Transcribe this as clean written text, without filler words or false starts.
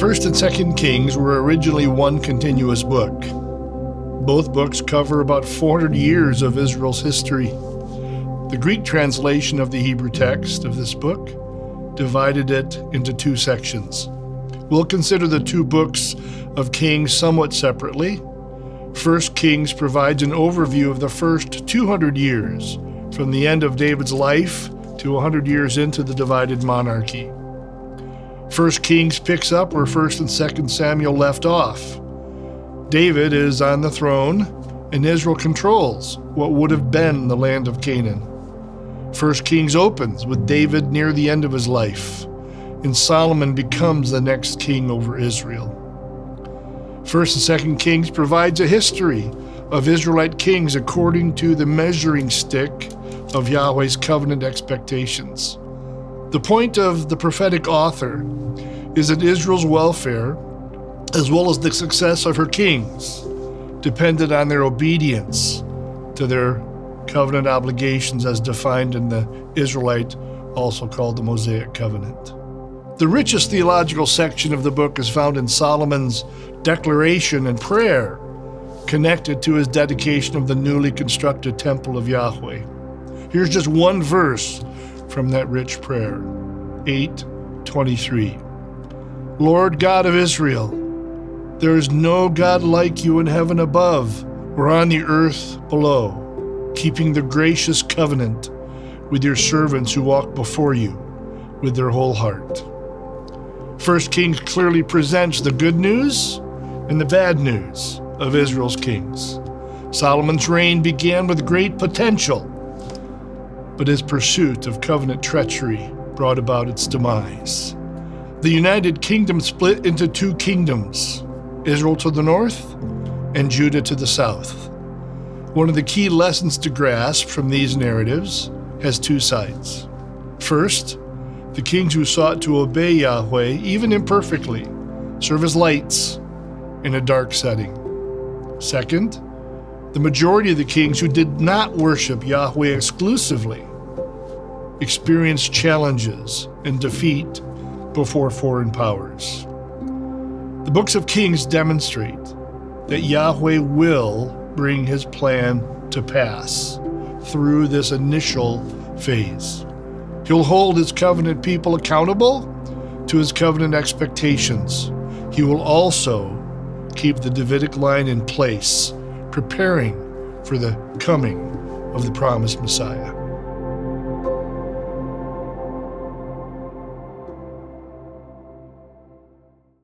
First and Second Kings were originally one continuous book. Both books cover about 400 years of Israel's history. The Greek translation of the Hebrew text of this book divided it into two sections. We'll consider the two books of Kings somewhat separately. First Kings provides an overview of the first 200 years, from the end of David's life to 100 years into the divided monarchy. First Kings picks up where First and Second Samuel left off. David is on the throne, and Israel controls what would have been the land of Canaan. First Kings opens with David near the end of his life, and Solomon becomes the next king over Israel. First and Second Kings provides a history of Israelite kings according to the measuring stick of Yahweh's covenant expectations. The point of the prophetic author is that Israel's welfare, as well as the success of her kings, depended on their obedience to their covenant obligations as defined in the Israelite, also called the Mosaic Covenant. The richest theological section of the book is found in Solomon's declaration and prayer connected to his dedication of the newly constructed temple of Yahweh. Here's just one verse from that rich prayer, 8:23. Lord God of Israel, there is no God like you in heaven above or on the earth below, keeping the gracious covenant with your servants who walk before you with their whole heart. First Kings clearly presents the good news and the bad news of Israel's kings. Solomon's reign began with great potential, but his pursuit of covenant treachery brought about its demise. The United Kingdom split into two kingdoms, Israel to the north and Judah to the south. One of the key lessons to grasp from these narratives has two sides. First, the kings who sought to obey Yahweh, even imperfectly, serve as lights in a dark setting. Second, the majority of the kings who did not worship Yahweh exclusively experienced challenges and defeat before foreign powers. The books of Kings demonstrate that Yahweh will bring his plan to pass through this initial phase. He'll hold his covenant people accountable to his covenant expectations. He will also keep the Davidic line in place, preparing for the coming of the promised Messiah.